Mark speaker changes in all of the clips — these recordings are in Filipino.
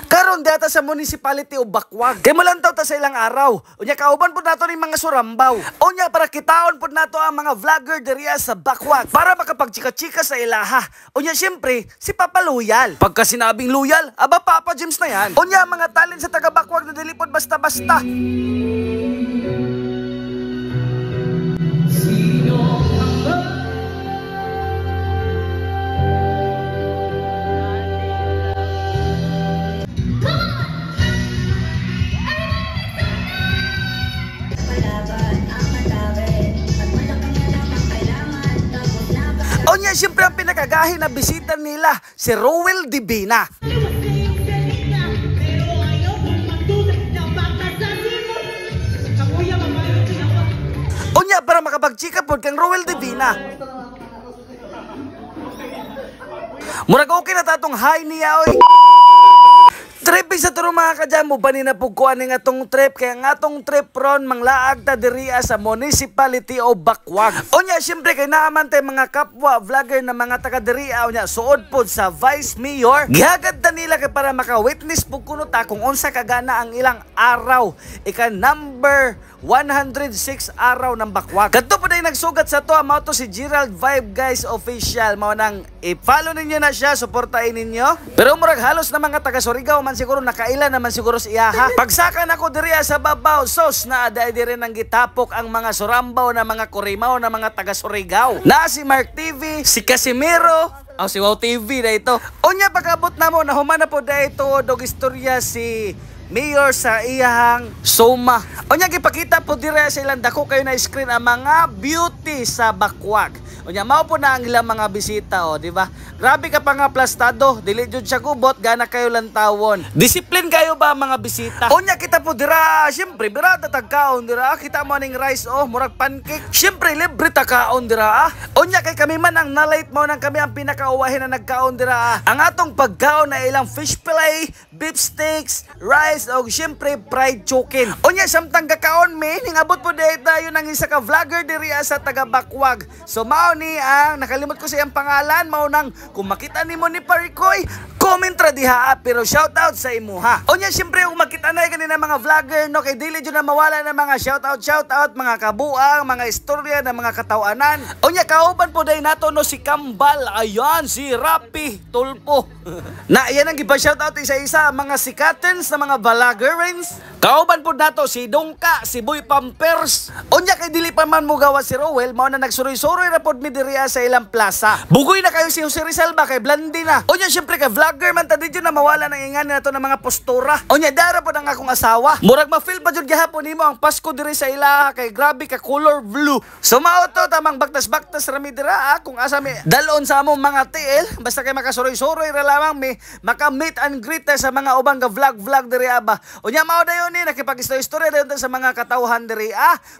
Speaker 1: Karon data sa municipality o Bakwag. Kay mo lang ta sa ilang araw. Unya kauban pud nato ning mga surambaw. Unya para kitaon pud nato ang mga vlogger diriya sa Bakwag para makapagchika-chika sa ilaha. Unya syempre si Papa Loyal. Pagka sinabing loyal, aba Papa James na yan. Unya mga talent sa taga Bakwag na dili pod basta-basta. Onya, siyempre ang pinakagahi na bisita nila, si Rowel Divina. Onya, para makapagchika po kang Rowel Divina. Murag okay na tatong hi niya, oy. Trip sa turo mga kadyan mo ba ni napugkuan ng atong trip kaya nga atong trip ron manglaag ta diriya sa municipality o Bakwag. Unya syempre kay naaman tay mga kapwa vlogger na mga taga diriya unya suod pod sa Vice Mayor. Gihagad ta nila kay para maka-witness pug kuno ta kung unsa kagana ang ilang araw. Ika number 106 araw ng Bakwag. Kadto po na nagsugat sa to mao to si Gerald Vibe guys official. Mao nang i-follow ninyo na siya, suportahin ninyo. Pero murag halos na mga taga Surigao man siguro nakailan naman siguro si iyaha. Pagsakan ako diriya sa babaw sos na aday dire nang gitapok ang mga surambaw na mga kurimaw na mga taga Surigao. Na si Mark TV, si Casimiro, si Wow TV na ito. Unya pagabot na mo nahuman na po da ito dog istorya si Mayor sa iyahang Soma. Unya gipakita po dire sa ilang dako kayo na screen ang mga beauty sa Bakwag. Unya mao po na ang ilang mga bisita di ba? Grabe ka pa nga plastado, dili jud siya kubot gana kayo lantawon. Discipline kayo ba mga bisita? Unya kita po dira, syempre birada tagkaon dira. Kita mo ning rice murag pancake. Syempre libre ta kaon dira. Unya kay kami man ang nalate mo nang kami ang pinakauwahin na nagkaon dira. Ang atong pagkaon na ilang fish fillet, beef steaks, rice o syempre fried chicken. Unya samtang kakaon me ning abot po dahil tayo ng isa ka vlogger diri sa taga Bakwag. So mao ni ang nakalimot ko sa iyang pangalan mao nang kung makita nimo ni Parikoy comment ra diha pero shout out sa imuha. Unya syempre kung makita na kanina mga vlogger no kay dili jud na mawala na mga shout out mga kabuang, mga istorya ng mga katawanan. Unya kauban po dai nato no si Kambal, ayan si Rapi Tulpo. Na iyan ang gipa shout out isa-isa mga sikatens na mga vloggerins. Kauban po nato si Dongka, si Boy Pampers. Unya kay dili pa man mo gawa si Rowel mao na nagsuroy-suroy ra pod mi diriya sa ilang plaza. Bugoy na kayo si Jose Rizal ba kay blandi na. Unya syempre kay vlogger man ta didyo na mawala ng ingani nato ng mga postura. Unya dara po ang akong asawa. Murag ma-feel pa jud gihapon nimo ang Pasko diri sa ilaha kay grabe ka color blue. So mao to tamang baktas-baktas ra mi dira kung asa mi dalon sa among mga TL basta kay makasuroy-suroy ra lamang mi maka meet and greet sa mga ubang ka vlog diri ba. Unya mao dayon ni nakipag-istorya dayon sa mga katawhan diri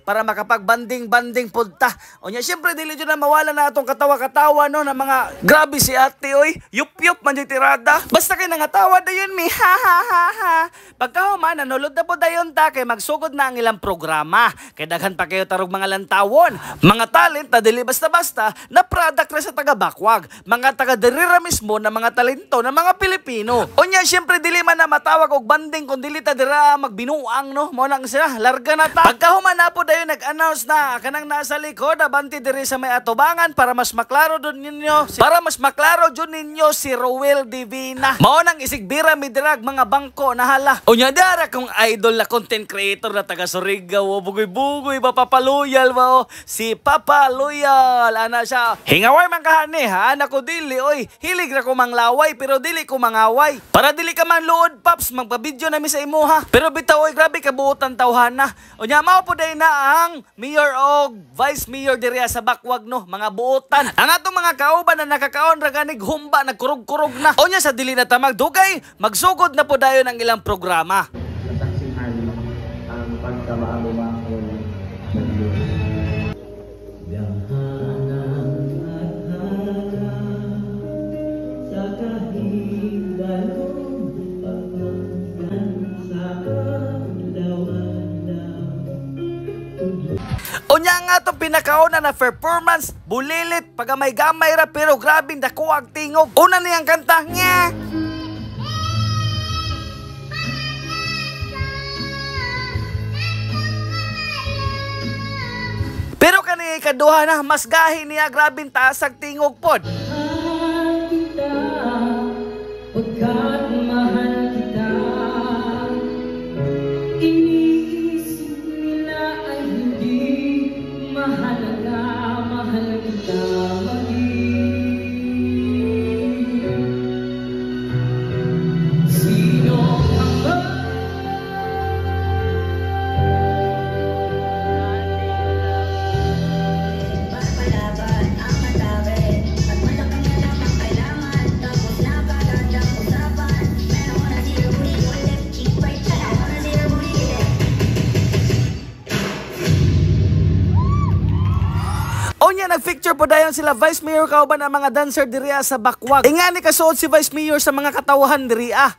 Speaker 1: para makapagbanding-banding pudta. Unya syempre dili jud na mawala na atong katawa-katawa no na mga grabe si ate oy yup-yup man jud tirada. Basta kay nangatawa dayon mi ha ha ha ha. Pagkahuman nanulod na po dayon ta kay magsugod na ang ilang programa. Kay daghan pa kayo tarog mga lantawon. Mga talent na dili basta-basta na product ra sa taga Bakwag. Mga taga diri ra mismo na mga talento na mga Pilipino. Unya syempre dili man na matawag og banding kun dili ta dira magbinuang no. Mo nang sila larga na ta. Pagkahuman na po dayon nag-announce na kanang nasa likod abanti diri sa may atubangan para mas maklaro dun ninyo si Rowel Divina. Mao nang isigbira mi dirag mga bangko na hala. Unya dara kung idol na content creator na taga Surigao bugoy-bugoy ba Papa Loyal ba si Papa Loyal ana siya. Hingaway man kahani ha nako dili oy hilig ra ko manglaway pero dili ko mangaway. Para dili ka man luod paps magpa-video na mi sa imuha. Pero bitaw oy grabe kabuotan tawhana. Unya mao po day na ang mayor og vice mayor diri sa Bakwag no mga buotan. Ang atong mga kauban na nakakaon ra ganig humba nagkurog-kurog na. Unya sa dili na ta magdugay magsugod na po dayon ang ilang programa.
Speaker 2: Nasaksihan ang pagkamaalumahon ng Diyos. Sa kahigdalong pagmamahal sa
Speaker 1: Unya nga itong pinakauna na performance, bulilit, pagamay-gamay ra pero grabing dako ang tingog. Una niyang kanta, nga. ni ikaduha na, mas gahi niya, grabing taas ang tingog pod.
Speaker 3: Mahal kita, pagkat mahal kita. Iniisip nila ay hindi mahalaga, mahal kita maging. Sino ang
Speaker 4: Papalaban ang matabi. Pag malaki na lang ang kailangan, tapos na pagandang usapan. Pero wanna see your booty go left cheek right side. I wanna see your booty go left.
Speaker 1: Onya nag-picture po dayon sila Vice Mayor kauban ang mga dancer diri sa Bakwag. Ingani kasuot si Vice Mayor sa mga katawahan diri ah.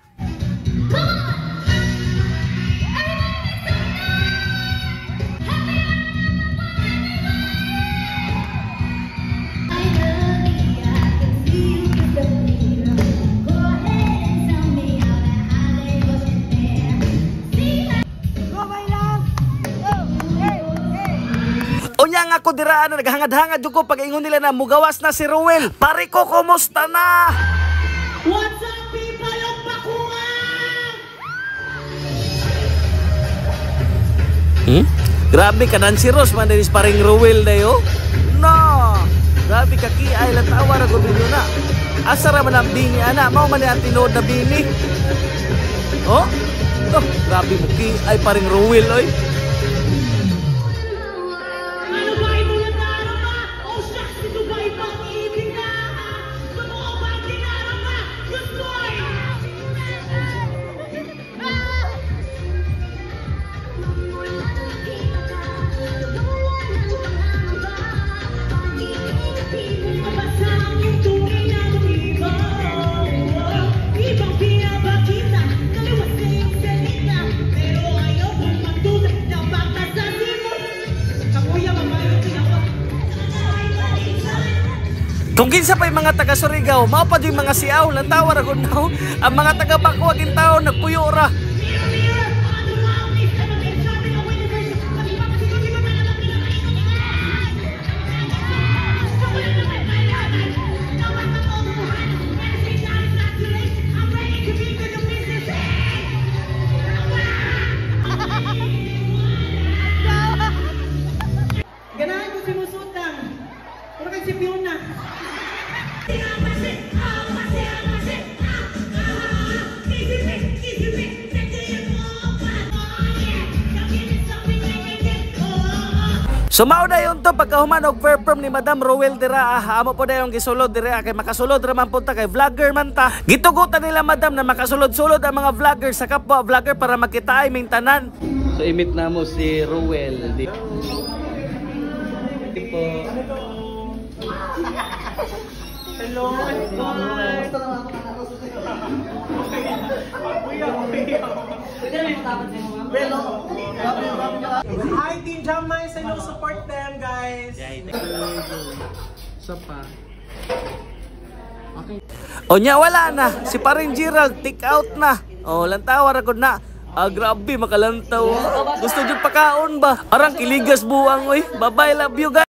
Speaker 1: Unya nga ko diraan na naghangad-hangad jud ko pag ingon nila na mugawas na si Ruel. Pare ko, kumusta na?
Speaker 3: What's up, people of Bakuan?
Speaker 1: Grabe ka nan si Ros man dinis paring Ruel dayo. No. Grabe ka ki ay latawa ra gud na. Asa ra man ang bini ana, mao man ang tinod na bini. Oh? Oh, grabe mo ki ay paring Ruel oy.
Speaker 3: Ano ba ito na darama? O shucks, ito ba ibang ibig na? Totoo ba ang dinarama? Good boy! Mabasaan yung tunay na lumibaw. Ibang pinabakita, kaliwas na yung salita. Pero ayaw kong magduda na pagkasabi mo. Kakuya, mamayo, tinawa.
Speaker 1: Kung kinsa pa yung mga taga Surigao, mao pa yung mga siaw, lantawa ra gud now. Ang mga taga Bakwag in taon nagpuyo ra.
Speaker 3: Mirror, mirror, on the wall, please come and get started on winning version. Sabi pa kasi kung di ba pala magpinakain ng ganahan ko si Musutang. Pero kay si Fiona.
Speaker 1: So mao dayon to pagkahuman og perform ni Madam Ruel dira amo po dayon gisulod dira kay makasulod ra man punta kay vlogger man ta. Gitugutan nila Madam na makasulod-sulod ang mga vlogger sa kapwa vlogger para makita ay ming tanan. So imit na mo si Ruel. Tipo hello.
Speaker 5: Hi Team Jamay sa inyong support them guys.
Speaker 1: Onya wala na si paring Gerald take out na. Oh lantawa ra gud na. Grabe makalantaw. Gusto jud pakaon ba? Arang kiligas buang oy. Bye bye, love you guys.